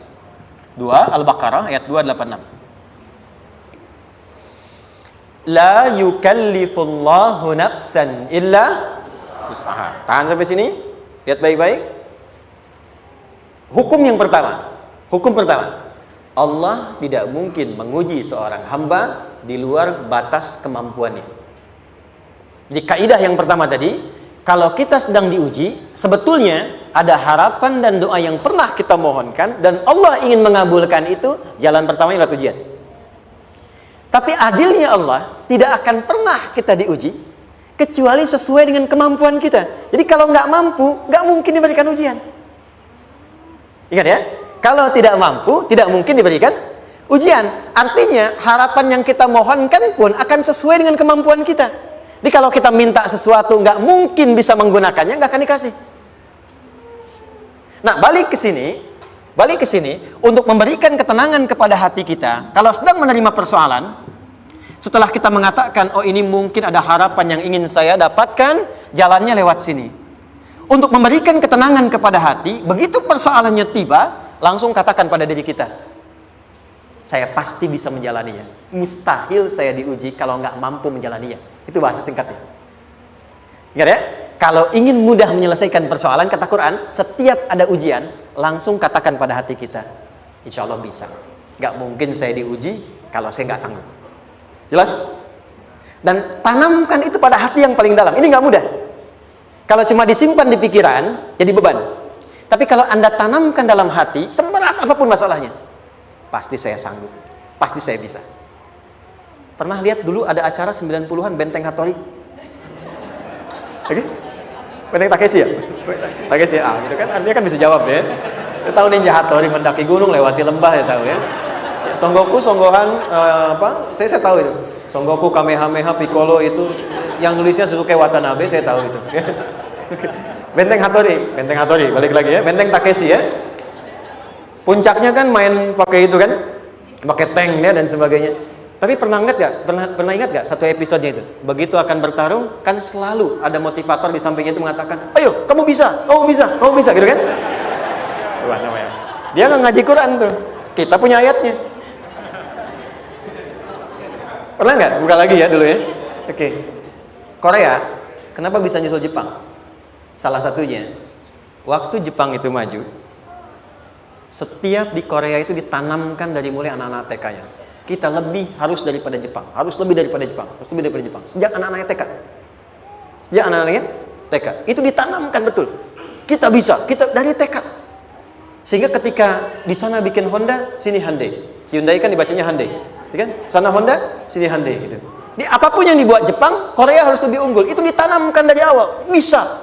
A: 2 Al-Baqarah ayat 286. La yukallifullahu nafsan illa usaha. Tahan sampai sini. Lihat baik-baik. Hukum pertama. Allah tidak mungkin menguji seorang hamba di luar batas kemampuannya. Jadi kaidah yang pertama tadi, kalau kita sedang diuji, sebetulnya ada harapan dan doa yang pernah kita mohonkan dan Allah ingin mengabulkan itu, jalan pertamanya adalah ujian. Tapi adilnya Allah, tidak akan pernah kita diuji kecuali sesuai dengan kemampuan kita. Jadi kalau nggak mampu, nggak mungkin diberikan ujian. Ingat ya, kalau tidak mampu, tidak mungkin diberikan ujian. Artinya harapan yang kita mohonkan pun akan sesuai dengan kemampuan kita. Jadi kalau kita minta sesuatu nggak mungkin bisa menggunakannya, nggak akan dikasih. Nah, balik ke sini untuk memberikan ketenangan kepada hati kita. Kalau sedang menerima persoalan, setelah kita mengatakan, oh ini mungkin ada harapan yang ingin saya dapatkan, jalannya lewat sini. Untuk memberikan ketenangan kepada hati, begitu persoalannya tiba, langsung katakan pada diri kita, saya pasti bisa menjalaninya. Mustahil saya diuji kalau nggak mampu menjalaninya. Itu bahasa singkatnya. Ingat ya? Kalau ingin mudah menyelesaikan persoalan, kata Quran, setiap ada ujian, langsung katakan pada hati kita, insya Allah bisa. Nggak mungkin saya diuji kalau saya nggak sanggup. Jelas? Dan tanamkan itu pada hati yang paling dalam. Ini nggak mudah. Kalau cuma disimpan di pikiran, jadi beban. Tapi kalau Anda tanamkan dalam hati, seberat apapun masalahnya, pasti saya sanggup, pasti saya bisa. Pernah lihat dulu ada acara 90-an Benteng Hattori? Oke? Benteng Takeshi ya? Takeshi ya, gitu kan? Artinya kan bisa jawab ya. Kita tahu Ninja Hattori mendaki gunung, lewati lembah, ya tahu ya. Son Goku, Son Gohan, saya tahu itu. Son Goku, Kamehameha, Piccolo itu yang nulisnya Suzuki Watanabe, saya tahu itu. Benteng Hattori, balik lagi ya. Benteng Takeshi ya. Puncaknya kan main pakai itu kan, pakai tank ya dan sebagainya. Tapi pernah ingat gak satu episodenya itu? Begitu akan bertarung, kan selalu ada motivator di sampingnya itu mengatakan, ayo kamu bisa, gitu kan? Wah, namanya. Dia nggak ngaji Quran tuh. Kita punya ayatnya. Pernah nggak? Buka lagi ya dulu ya. Oke. Korea, kenapa bisa nyusul Jepang? Salah satunya, waktu Jepang itu maju, setiap di Korea itu ditanamkan dari mulai anak-anak TK-nya. Kita harus lebih daripada Jepang. Sejak anak-anaknya TK. Itu ditanamkan betul. Kita bisa, kita dari TK. Sehingga ketika di sana bikin Honda, sini Hyundai. Hyundai kan dibacanya Hyundai. Kan? Sana Honda, sini Hyundai gitu. Di apapun yang dibuat Jepang, Korea harus lebih unggul. Itu ditanamkan dari awal. Bisa.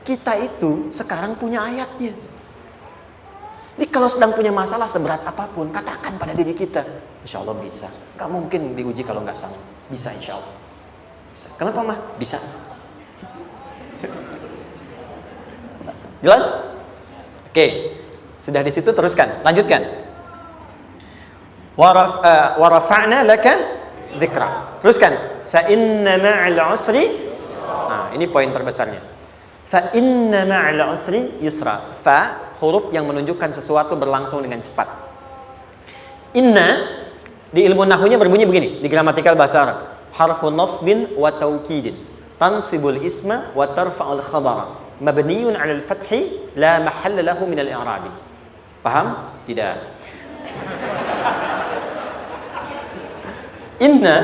A: Kita itu sekarang punya ayatnya. Jadi kalau sedang punya masalah seberat apapun, katakan pada diri kita, insya Allah bisa. Gak mungkin diuji kalau nggak sanggup. Bisa insya Allah. Bisa. Kenapa mah? Bisa. Jelas? Oke. Sudah di situ teruskan. Lanjutkan. Warafa'na laka dzikra. Teruskan. Fa inna ma'al usri. Nah, ini poin terbesarnya. Fa inna ma'al usri yusra. Fa huruf yang menunjukkan sesuatu berlangsung dengan cepat. Inna di ilmu nahwunya berbunyi begini, di gramatikal bahasa Arab. Harfu nasbin wa taukidin. Tansibul isma wa tarfa'ul khabara. Mabniyun 'alal fathi la mahalla lahu min al-i'rabi. Paham? Tidak. Inna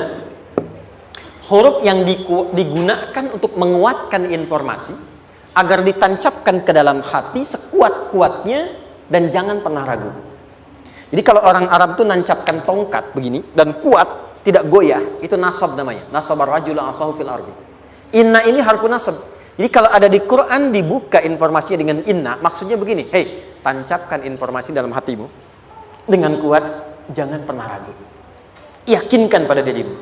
A: huruf yang digunakan untuk menguatkan informasi agar ditancapkan ke dalam hati sekuat-kuatnya dan jangan pernah ragu. Jadi kalau orang Arab itu nancapkan tongkat begini dan kuat, tidak goyah, itu nasab namanya. Nasabar rajula asahu fil ardi. Inna ini harfu nasab. Jadi kalau ada di Quran dibuka informasinya dengan inna, maksudnya begini, hei, tancapkan informasi dalam hatimu dengan kuat, jangan pernah ragu. Yakinkan pada dirimu.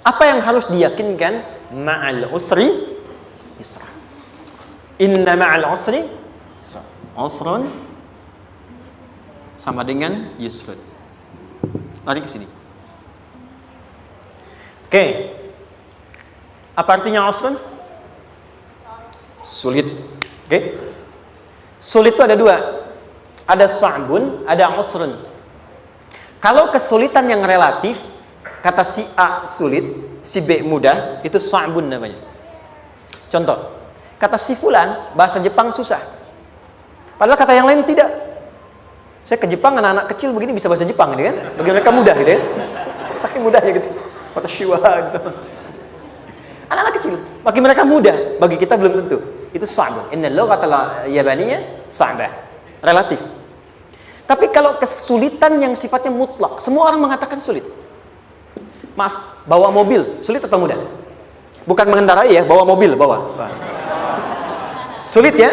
A: Apa yang harus diyakinkan? Ma'al usri yusra. Inna ma'al usri yusra. Usrun sama dengan yusrun. Lari ke sini. Oke. Apa artinya usrun? Sulit. Oke. Sulit itu ada dua. Ada sa'bun, ada usrun. Kalau kesulitan yang relatif, kata si A sulit, si B mudah, itu sa'bun namanya. Contoh, kata si fulan, bahasa Jepang susah. Padahal kata yang lain tidak. Saya ke Jepang, anak-anak kecil begini bisa bahasa Jepang, gitu kan? Bagi mereka mudah, gitu ya. Saking mudahnya gitu. Kata shiwa, gitu. Anak-anak kecil, bagi mereka mudah, bagi kita belum tentu. Itu sa'bun. Inna lughatal yabaniyya sa'bah. Relatif. Tapi kalau kesulitan yang sifatnya mutlak, semua orang mengatakan sulit. Maaf, bawa mobil, sulit atau mudah? Bukan mengendarai ya, bawa mobil, bawa. Sulit ya?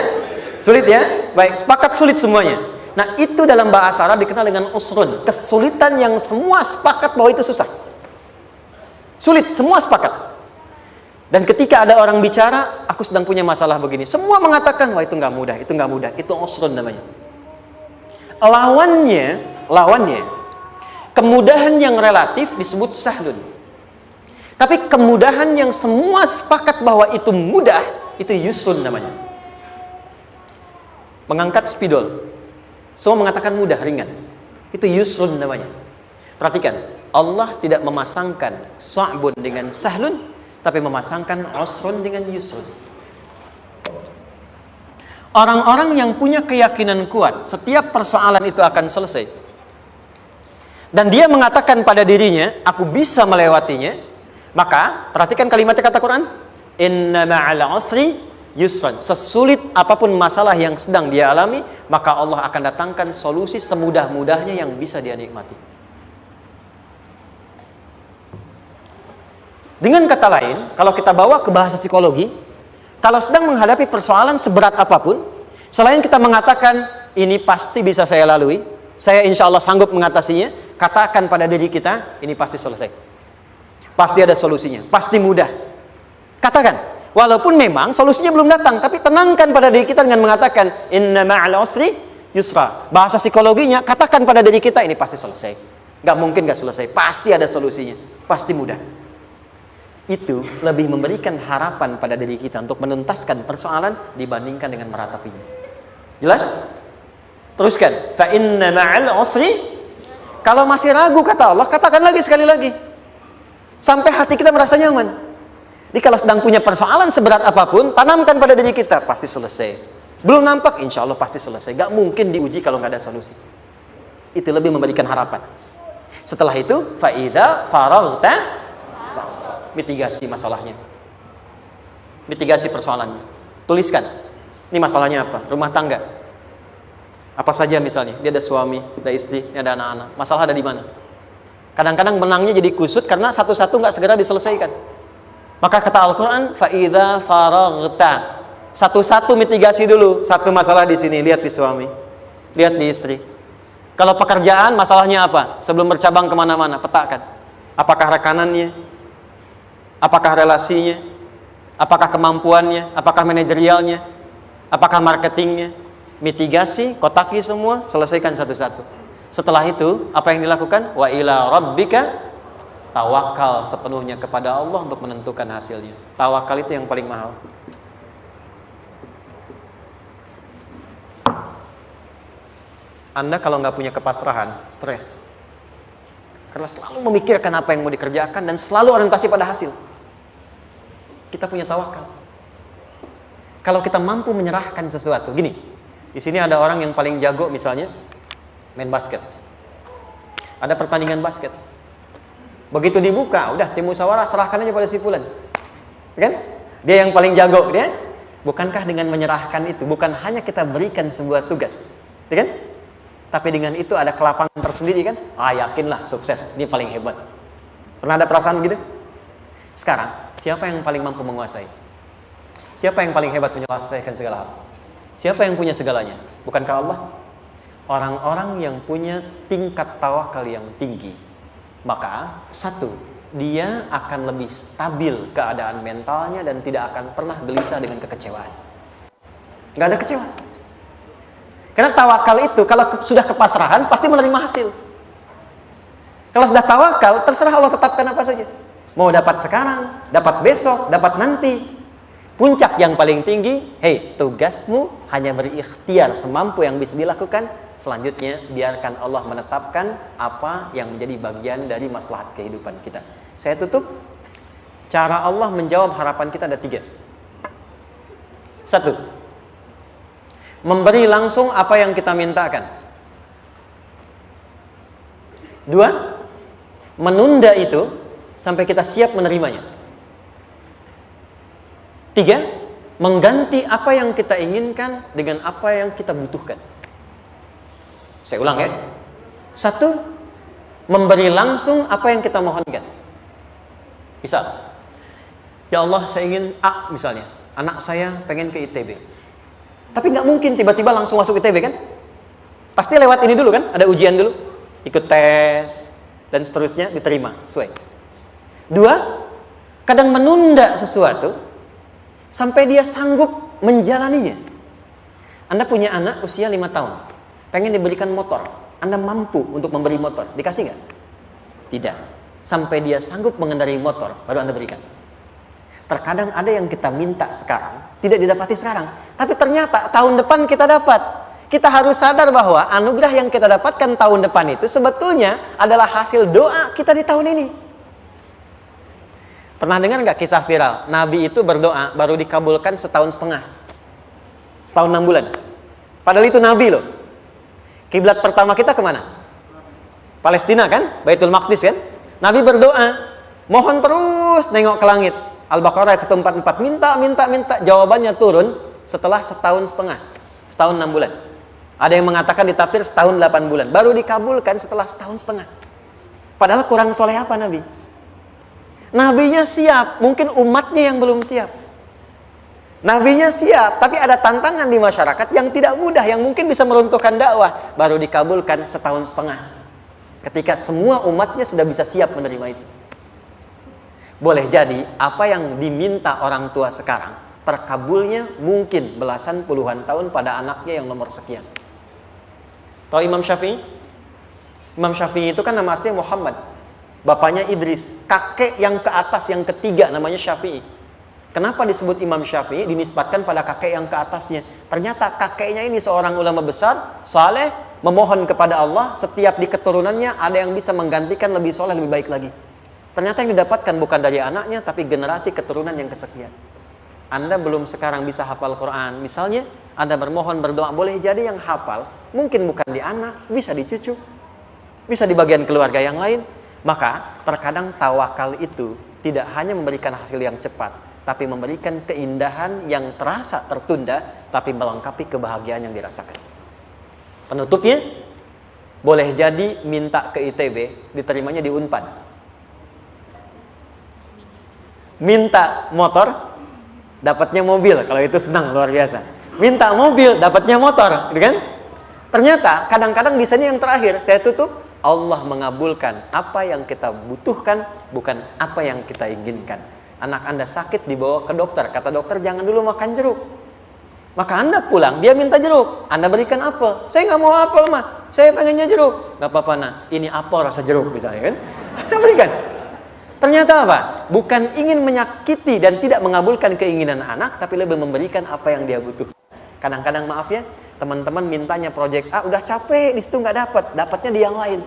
A: Sulit ya? Baik, sepakat sulit semuanya. Nah, itu dalam bahasa Arab dikenal dengan usrun. Kesulitan yang semua sepakat bahwa itu susah. Sulit, semua sepakat. Dan ketika ada orang bicara, aku sedang punya masalah begini. Semua mengatakan, wah itu nggak mudah, itu nggak mudah. Itu usrun namanya. Lawannya, kemudahan yang relatif disebut sahlun. Tapi kemudahan yang semua sepakat bahwa itu mudah, itu yusrun namanya. Mengangkat spidol, semua mengatakan mudah, ringan. Itu yusrun namanya. Perhatikan, Allah tidak memasangkan sa'bun dengan sahlun, tapi memasangkan usrun dengan yusrun. Orang-orang yang punya keyakinan kuat, setiap persoalan itu akan selesai. Dan dia mengatakan pada dirinya, aku bisa melewatinya. Maka, perhatikan kalimatnya kata Quran. Inna ma'al usri yusran. Sesulit apapun masalah yang sedang dia alami, maka Allah akan datangkan solusi semudah-mudahnya yang bisa dia nikmati. Dengan kata lain, kalau kita bawa ke bahasa psikologi, kalau sedang menghadapi persoalan seberat apapun, selain kita mengatakan, ini pasti bisa saya lalui, saya insya Allah sanggup mengatasinya, katakan pada diri kita, ini pasti selesai. Pasti ada solusinya, pasti mudah. Katakan, walaupun memang solusinya belum datang, tapi tenangkan pada diri kita dengan mengatakan, inna ma'al usri yusra. Bahasa psikologinya, katakan pada diri kita, ini pasti selesai. Gak mungkin gak selesai, pasti ada solusinya, pasti mudah. Itu lebih memberikan harapan pada diri kita untuk menuntaskan persoalan dibandingkan dengan meratapinya. Jelas? Teruskan. Fa inna ma'al usri. Kalau masih ragu kata Allah, katakan lagi sekali lagi. Sampai hati kita merasa nyaman. Jadi kalau sedang punya persoalan seberat apapun, tanamkan pada diri kita, pasti selesai. Belum nampak, insya Allah pasti selesai. Gak mungkin diuji kalau gak ada solusi. Itu lebih memberikan harapan. Setelah itu, fa idza faraghta, mitigasi masalahnya, mitigasi persoalannya, tuliskan ini masalahnya apa, rumah tangga apa saja, misalnya dia ada suami, ada istri, ada anak-anak, masalah ada di mana. Kadang-kadang benangnya jadi kusut karena satu-satu nggak segera diselesaikan. Maka kata Al-Quran, fa idza faraghta, satu-satu mitigasi dulu. Satu masalah di sini, lihat di suami, lihat di istri. Kalau pekerjaan, masalahnya apa, sebelum bercabang kemana-mana, petakan. Apakah rekanannya, apakah relasinya, apakah kemampuannya, apakah manajerialnya, apakah marketingnya. Mitigasi, kotaki semua, selesaikan satu-satu. Setelah itu, apa yang dilakukan? Wa ila rabbika, tawakal sepenuhnya kepada Allah untuk menentukan hasilnya. Tawakal itu yang paling mahal. Anda kalau nggak punya kepasrahan, stres. Karena selalu memikirkan apa yang mau dikerjakan dan selalu orientasi pada hasil. Kita punya tawakal. Kalau kita mampu menyerahkan sesuatu, gini, di sini ada orang yang paling jago misalnya main basket. Ada pertandingan basket. Begitu dibuka, udah tim musyawarah serahkan aja pada si fulan. Kan? Dia yang paling jago, dia. Bukankah dengan menyerahkan itu bukan hanya kita berikan sebuah tugas, ya kan? Tapi dengan itu ada kelapangan tersendiri kan? Yakinlah sukses, ini paling hebat. Pernah ada perasaan gitu? Sekarang, siapa yang paling mampu menguasai? Siapa yang paling hebat menyelesaikan segala hal? Siapa yang punya segalanya? Bukankah Allah? Orang-orang yang punya tingkat tawakal yang tinggi, maka satu, dia akan lebih stabil keadaan mentalnya dan tidak akan pernah gelisah dengan kekecewaan. Gak ada kecewa. Karena tawakal itu kalau sudah kepasrahan pasti menerima hasil. Kalau sudah tawakal, terserah Allah tetapkan apa saja. Mau dapat sekarang, dapat besok, dapat nanti. Puncak yang paling tinggi, tugasmu hanya berikhtiar semampu yang bisa dilakukan. Selanjutnya biarkan Allah menetapkan apa yang menjadi bagian dari maslahat kehidupan kita. Saya tutup. Cara Allah menjawab harapan kita ada 3. 1, memberi langsung apa yang kita mintakan. 2, menunda itu sampai kita siap menerimanya. 3, mengganti apa yang kita inginkan dengan apa yang kita butuhkan. Saya ulang ya. 1, memberi langsung apa yang kita mohonkan. Misal, ya Allah saya ingin A misalnya, anak saya pengen ke ITB. Tapi nggak mungkin tiba-tiba langsung masuk ITB kan? Pasti lewat ini dulu kan? Ada ujian dulu, ikut tes, dan seterusnya diterima, sesuai. 2, kadang menunda sesuatu sampai dia sanggup menjalaninya. Anda punya anak usia 5 tahun, pengen diberikan motor. Anda mampu untuk memberi motor, dikasih nggak? Tidak. Sampai dia sanggup mengendarai motor, baru Anda berikan. Terkadang ada yang kita minta sekarang, tidak didapati sekarang. Tapi ternyata tahun depan kita dapat. Kita harus sadar bahwa anugerah yang kita dapatkan tahun depan itu sebetulnya adalah hasil doa kita di tahun ini. Pernah dengar nggak kisah viral? Nabi itu berdoa, baru dikabulkan setahun setengah. Setahun 6 bulan. Padahal itu Nabi loh. Kiblat pertama kita kemana? Palestina kan? Baitul Maqdis kan? Nabi berdoa, mohon terus nengok ke langit. Al-Baqarah 144, minta, jawabannya turun setelah setahun setengah, setahun 6 bulan. Ada yang mengatakan di tafsir setahun 8 bulan, baru dikabulkan setelah setahun setengah. Padahal kurang soleh apa Nabi? Nabinya siap, mungkin umatnya yang belum siap. Nabinya siap, tapi ada tantangan di masyarakat yang tidak mudah, yang mungkin bisa meruntuhkan dakwah, baru dikabulkan setahun setengah. Ketika semua umatnya sudah bisa siap menerima itu. Boleh jadi apa yang diminta orang tua sekarang, terkabulnya mungkin belasan puluhan tahun pada anaknya yang nomor sekian. Tahu Imam Syafi'i? Imam Syafi'i itu kan nama aslinya Muhammad. Bapaknya Idris. Kakek yang ke atas, yang ketiga namanya Syafi'i. Kenapa disebut Imam Syafi'i? Dinisbatkan pada kakek yang ke atasnya. Ternyata kakeknya ini seorang ulama besar, saleh, memohon kepada Allah, setiap di keturunannya ada yang bisa menggantikan lebih soleh, lebih baik lagi. Ternyata yang didapatkan bukan dari anaknya, tapi generasi keturunan yang kesekian. Anda belum sekarang bisa hafal Quran. Misalnya, Anda bermohon, berdoa, boleh jadi yang hafal, mungkin bukan di anak, bisa di cucu, bisa di bagian keluarga yang lain. Maka, terkadang tawakal itu tidak hanya memberikan hasil yang cepat, tapi memberikan keindahan yang terasa tertunda, tapi melengkapi kebahagiaan yang dirasakan. Penutupnya, boleh jadi minta ke ITB, diterimanya di Unpad. Minta motor, dapatnya mobil. Kalau itu senang, luar biasa. Minta mobil, dapatnya motor, gitu kan? Ternyata, kadang-kadang di sini yang terakhir, saya tutup, Allah mengabulkan apa yang kita butuhkan, bukan apa yang kita inginkan. Anak Anda sakit, dibawa ke dokter. Kata dokter, jangan dulu makan jeruk. Maka Anda pulang, dia minta jeruk. Anda berikan apel. Saya nggak mau apel, mah. Saya pengennya jeruk. Nggak apa-apa, nah. Ini apel rasa jeruk, misalnya kan. Anda berikan. Ternyata apa? Bukan ingin menyakiti dan tidak mengabulkan keinginan anak, tapi lebih memberikan apa yang dia butuh. Kadang-kadang maaf ya, teman-teman mintanya proyek A, udah capek, di situ nggak dapat. Dapatnya di yang lain.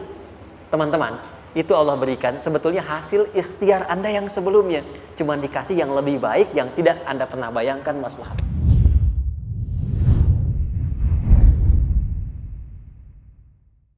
A: Teman-teman, itu Allah berikan sebetulnya hasil ikhtiar Anda yang sebelumnya. Cuma dikasih yang lebih baik, yang tidak Anda pernah bayangkan maslahat.